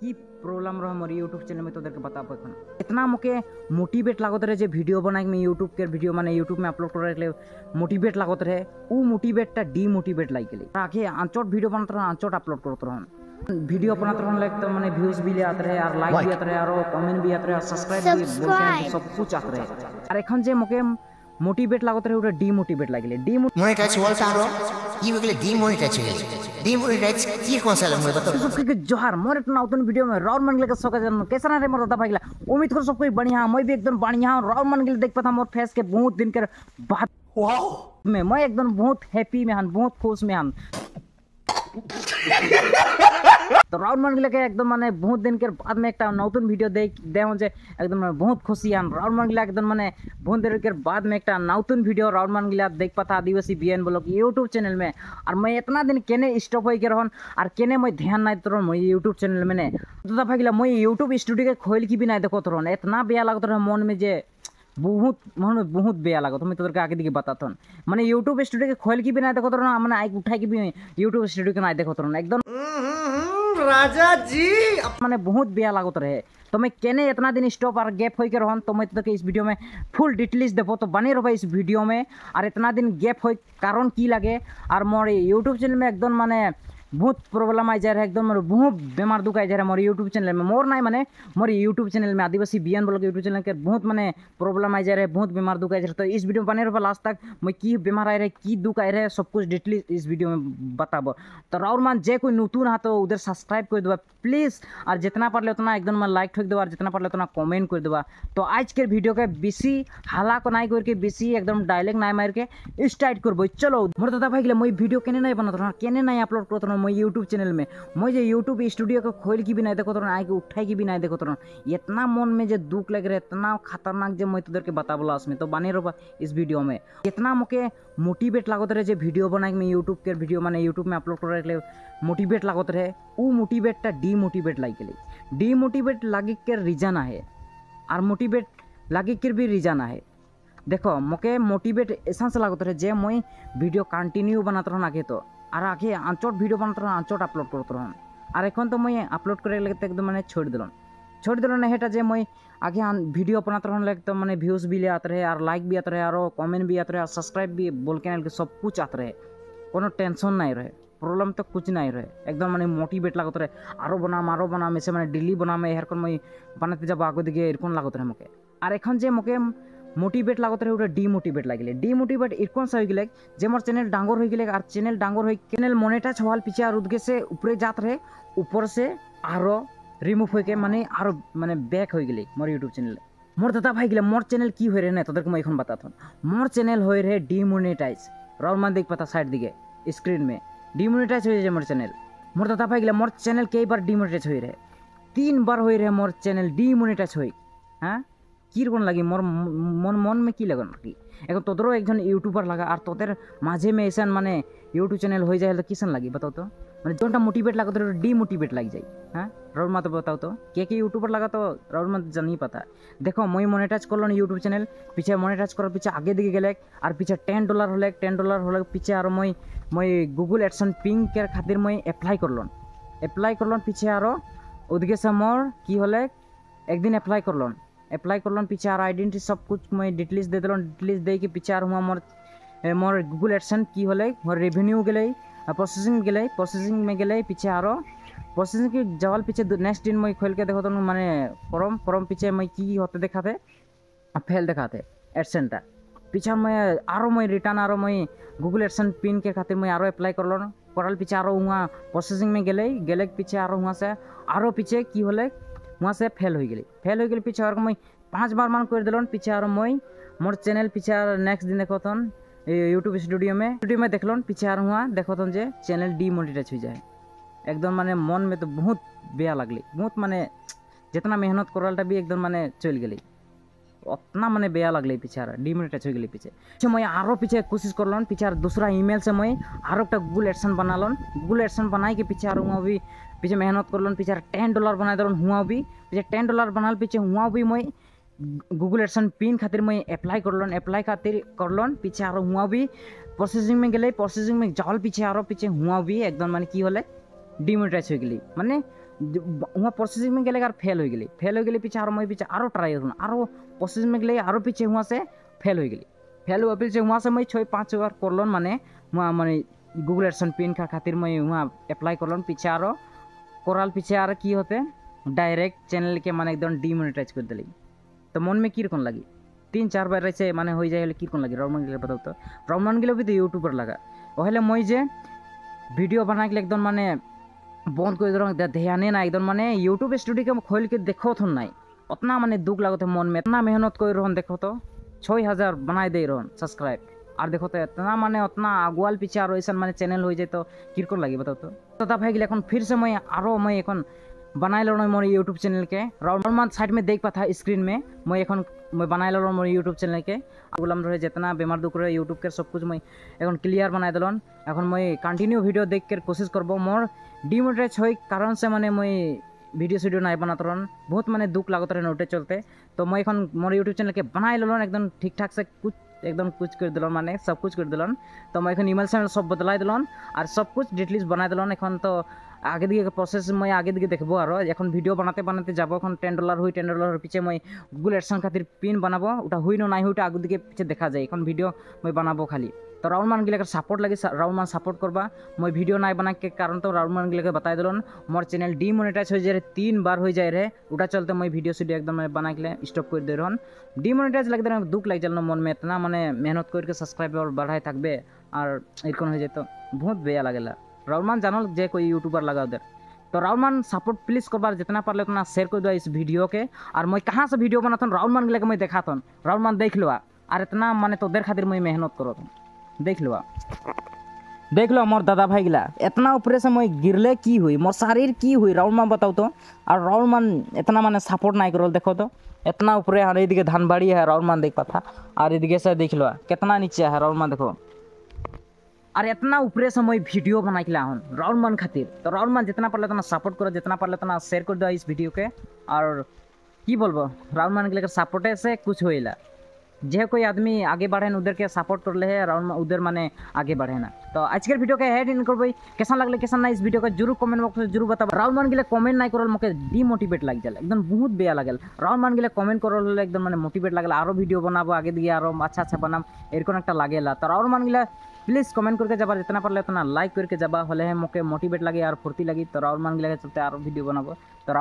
की प्रॉब्लम रहा मोर YouTube channel में तो देख बता पाखन इतना मोके मोटिवेट लागत रहे जे वीडियो बनाए में यूट्यूब के वीडियो माने यूट्यूब में अपलोड करे के मोटिवेट लागत रहे उ मोटिवेटटा डीमोटिवेट लाग गेले आगे आंचोट वीडियो बनत रह आंचोट अपलोड करत रहन वीडियो बनत रहन लाइक तो माने व्यूज भी ले आत रहे और लाइक भी आत रहे और कमेंट भी आत रहे और सब्सक्राइब भी बोलके सब कुछ आत रहे और एखन जे मोके मोटिवेट लागत रहे उटा डीमोटिवेट लाग गेले डीमोनेटाइज होल तारो ई गेले डीमोनेटाइज हो गेले डीमोनेटाइज की कौशल है बताओ सबके जोहार मोर एक नौतन वीडियो में राउंड मन के सके कैसा रे मोर दादा भाईला उम्मीद कर सब कोई बढ़िया मैं भी एकदम बढ़िया राउंड मन के देख पाता मोर फेस के बहुत दिन के बाद वाओ मैं एकदम बहुत हैप्पी में हन बहुत खुश में हन तो राउंड मन के एकदम माने बहुत दिन के बाद में एक नौतन वीडियो देख देहूं जे एकदम बहुत खुशी हन राउंड मन के एकदम माने बहुत दिन के बाद में एक नौतन वीडियो राउंड मन के देख पाता आदिवासी बीएन ब्लॉग यूट्यूब चैनल में और मैं इतना दिन केने स्टॉप हो के रहन और केने मैं ध्यान नहीं तो मैं यूट्यूब चैनल में ने दादा भाई मैं यूट्यूब स्टूडियो के खोल की भी नहीं देखो तो इतना बेया लगत रहे मन में जे बहुत मन में बहुत बेया लागत मैं तोर आगे दिखे बताता हूँ मैंने यूट्यूब स्टूडियो के खोल की भी नहीं देखो तो मैंने आगे उठा के भी यूट्यूब स्टूडियो के नहीं देखो तो एकदम राजा जी मैंने बहुत बेया लागत रहे तो मैं केने इतना दिन स्टॉप और गैप हो के रहन तो मैं तो इस वीडियो में फुल डिटेल्स देखो तो बने रहो इस वीडियो में और इतना दिन गैप हो कारण की लगे और मोर यूट्यूब चैनल में एकदम माने बहुत प्रॉब्लम आ जा रहा है एकदम बहुत बीमार दुख आ जा रहा है मोर यूट्यूब चैनल में मोर नहीं माने मोर यूट्यूब चैनल में आदिवासी बीएन ब्लॉग यूट्यूब चैनल के बहुत माने प्रॉब्लम आ जा रहा है बहुत बीमार दुख आ जा रहा है तो इस वीडियो में बने रहो लास्ट तक मैं की बीमार आ रहा है की दुख आ रहा है सब कुछ डिटेल इस वीडियो में बताबो तो राउर मान जे कोई नतून है तो उधर सब्सक्राइब कर देवा प्लीज और जितना पारे उतना एकदम लाइक ठोक देवा और जितना पारे उतना कमेंट कर देवा तो आज के वीडियो के बेसी हाला को नहीं करके बेसी एकदम डायलॉग नहीं मार के स्टार्ट करबो चलो मोर दादा भाई मैं वीडियो केने नहीं बनत रहा केने नहीं अपलोड करत रहा मैं यूट्यूब चैनल में मैं यूट्यूब स्टूडियो को खोल की भी नहीं देखो तो आगे उठाई की भी नहीं देखो तो इतना मन में जो दुख लग रहा है इतना खतरनाक जो मैं तुझे बता बोला उसमें तो बने रहो इस वीडियो में इतना मोके मोटिवेट लागत रहे जो वीडियो बनाए में यूट्यूब के वीडियो माने यूट्यूब में अपलोड करे मोटिवेट लागत रहे वो मोटिवेटटा डीमोटिवेट लाग गेले डीमोटिवेट लागे के रीजन है और मोटिवेट लागे के भी रीजन है देखो मोके मोटिवेट ऐसा से लागत रहे जे मैं वीडियो कंटिन्यू बनाते रहन आगे तो और आगे आंचोट वीडियो बनाते रहन आंचोट अपलोड करते रहन और एखन तो मैं अपलोड करे लगे एकदम मैंने छोड़ दिलन हेटा जे मैं आगे वीडियो बनाते रहन लगे तो मैंने व्यूज भी ले आते रहे और लाइक भी आते रहे और कमेंट भी आते रहे और सब्सक्राइब भी बोल के सब कुछ आते रहे कोनो टेंशन नहीं रहे प्रॉब्लम तो कुछ नहीं रहे एकदम मैंने मोटिवेट लागत रहे आरो बनाम ऐसे मैंने डेली बनाम एरकम मैं बनाते जब आगे दिखे एरकम लागत रहे मोके और एखन जे मोके मोटिवेट लागत रहे डीमोटिवेट लगे डीमोटिवेट इरकम से हो गए जे मोर चैनल डांगर हो गए और चैनल डांगर हो चैनल मोनेटाइज हवाल पीछे और उदगे से ऊपरे जात रहे ऊपर से आरो रिमूव होके माने आरो माने बैक हो गए मोर यूट्यूब चैनल मोर दादा भाई गए मोर चैनल की हो रहे तो मैं एखन बताता हूँ मोर चैनल हो रहे डीमोनेटाइज राउर मान देख पाता साइड दिखे स्क्रीन में डीमोनेटाइज हो जाए मोर चैनल मोर दादा भाई गए मोर चैनल कई बार डीमोनेटाइज हो रहे 3 बार हो रहे मोर चैनल डीमोनेटाइज हो हाँ की कोन लगी मोर मन में की लगन लगी एक तोदरो एक जन यूट्यूबर लगा और तोतर माझे में ऐसा माने यूट्यूब चैनल हो जाए तो किसन लगी बताओ तो मैंने जोटा मोटिवेट लगा तो डीमोटिवेट लग जाए हाँ राउर मत बताओ तो के यूट्यूबर लगा तो राउर मत जानी पता देखो मैं मोनेटाइज कर लो यूट्यूब चैनल पीछे मोनेटाइज कर पीछे आगे दिखे गए और पीछे $10 होले $10 पीछे और मैं गूगल एडसन पिंग के खातिर मैं एप्लाई कर लो पीछे और उदगे से मोर की होले एक दिन एप्लाई कर लो पीछे और आइडेंटिटी सब कुछ मैं डिटेल्स दे दिल डिटेल्स दे के पीछे और हुआ मोर गूगल एडसन की होले मोर रेवेन्यू गए प्रोसेसिंग में गए पीछे और प्रोसेसिंग के जवाल पीछे नेक्स्ट दिन मैं खोल के देखो तो माने परम पीछे मैं की होते देखाते फेल देखाते एडसेंटा पीछे मैं रिटर्न और मैं गूगल एडसन पिन के खातिर मैं और अप्लाई करल पीछे और वहाँ प्रोसेसिंग में गए पीछे और वहाँ से और पीछे की होले वहाँ से फेल हो गई पीछे और मैं 5 बार मान कर दिलन पीछे और मैं मोर चैनल पीछे और नेक्स्ट दिन देखो तो यूट्यूब स्टूडियो में देखल पीछे और वहाँ देखो तो जे चैनल डीमोनेटाइज हो जाए एकदम माने मन में तो बहुत बेया लगली बहुत माने जितना मेहनत करलटा भी एकदम माने चल गई उतना माने बेया लगले पीछे और डीमोनेटाइज हो गई पीछे मैं आरो पीछे कोशिश करलन पीछे और दूसरा ईमेल से मैं आरो एक गूगल एडसन बनालन गूगल एडसन बनाई के पीछे और वहाँ भी पीछे मेहनत करलन पीछे $10 बना दिलन हुआ भी पीछे $10 बनाल पीछे हुआ भी मैं गूगल एडसन पिन खातिर मैं अप्लाई करलन पीछे और हुआ भी प्रोसेसिंग में जाल पीछे और पीछे हुआ भी एकदम माने की होले डीमोनेटाइज हो गई माने वहाँ प्रोसेसिंग में गए फेल हो गई पीछे मैं पीछे आरो ट्राई करूँ आरो प्रोसेसिंग में गए आरो पीछे वहाँ से फेल हो गई फेल हुआ पीछे वहाँ से मैं 6-5 बार करलन माने वहाँ माने गूगल एडसेंस पिन का खातिर मैं वहाँ अप्लाई करलन पीछे आरो कोराल पीछे आर की होते डायरेक्ट चैनल के माने एकदम डिमोनेटाइज कर दिली तो मन में की रकम लगी 3-4 बार ऐसे माने हो जाए की रकम लगी राउंड गिले बताओ तो राउंड गिले भी तो यूट्यूबर लगा वहले मैं जे वीडियो बना के एकदम माने बंद कर ध्यान ना एकदम माने यूट्यूब स्टूडियो के खोल के देखो तो नहीं उतना माने दुख लगते मन में इतना मेहनत कर रहा देखो तो 6000 बनाए दे रहा सब्सक्राइब और देखो तो इतना माने उतना आगुआल पीछे और ऐसा माने चैनल हो जाए तो किरकोर लगे बताओ तो तब है कि फिर से मैं आरो मैं एन बनाए लो मोर यूट्यूब चैनल के राउंड साइड में देख पाता स्क्रीन में मैं एन मैं बनाए लो मोर यूट्यूब चैनल के गुलाम रहे जितना बेमार दुख रहे यूट्यूब के सब कुछ मैं एन क्लियर बनाए दिलन एन मैं कंटिन्यू वीडियो देख कर कोशिश करब मोर डिमोनेटाइज हो कारण से माने मैं वीडियो नहीं बनाते रहन बहुत माने दुख लागत रहे नोटे चलते तो मैं एन मोर यूट्यूब चैनल के बनाए लन एकदम ठीक ठाक से कुछ एकदम कुछ कर दिलन माने सब कुछ कर दिलन तो मैं एन ईमेल चैनल सब बदलाई दिलन और सब कुछ डिटेल्स बना दिलन एन तो आगे दिखे प्रोसेस मैं आगे दिखे देखबो और एन वीडियो बनाते बनाते जब एन $10 हुई $10 पीछे मैं गूगल एडसेंस खातिर पिन बनाबो उटा हुई ना नहीं हुई आगे दिखे पीछे देखा जाए एन वीडियो मैं बनाबो खाली तो राउंड मान गिले सपोर्ट लगे राउंड मान सपोर्ट करबा मैं वीडियो ना बना के कारण तो राउंड मान गिले बताई दिलन मोर चैनल डिमोनेटाइज हो जाए 3 बार हो जाए रहे उटा चलते मैं वीडियो सीडियो एकदम बना के स्टॉप कर दे रहन डिमोनेटाइज लगे दे दुख लग जाए मन में इतना माने मेहनत करके सब्सक्राइबर बढ़ाए थकबे और एरकम हो जाए तो बहुत बेया लगेला राउंड मान जानल जे कोई यूट्यूबर लगा उधर तो राउंड मान सपोर्ट प्लीज करबार जितना पारले उतना शेयर कर दो इस वीडियो के और मैं कहाँ से वीडियो बनाता राउंड मान गिले मैं देखा राउंड मान देख लो और इतना माने तो देर खातिर मैं मेहनत करो देख लो मोर दादा भाई गिला इतना ऊपर से मैं गिरले की हुई मोर शरीर की हुई राउंड मान बताओ तो और राउंड मान इतना माने सपोर्ट नहीं करो देखो तो इतना ऊपर है ये धानबाड़ी है राउंड मान देख पाता और ये से देख लो कितना नीचे है राउंड मान देखो और इतना ऊपर से मैं वीडियो बना के हूँ राउंड मान खातिर तो राउंड मान जितना पारले उतना सपोर्ट करो जितना पारले उतना शेयर कर दो इस वीडियो के और की बोलबो राउंड मान के लेकर सपोर्टे से कुछ होइला जे कोई आदमी आगे बढ़े न उधर के सपोर्ट कर ले है राउंड उधर माने आगे बढ़े ना तो आज के वीडियो के हेड इन कर कैसा लगले कैसा ना इस वीडियो का जरूर कमेंट बॉक्स में जरूर बताओ राउंड मान के कमेंट नहीं करल मके डिमोटिवेट लग जाए एकदम बहुत बेया लगल राउंड मान के कमेंट करल एकदम माने मोटिवेट लगल आरो वीडियो बनाबो आगे दिए आरो अच्छा बनाम एरकम एक लागेला तो राउंड मान के प्लीज कमेंट करके जाबा जितना पारले उतना लाइक करके जाबा हले मके मोटिवेट लगे और फुर्ती लगी तो राउंड मान के चलते आरो वीडियो बनाबो तो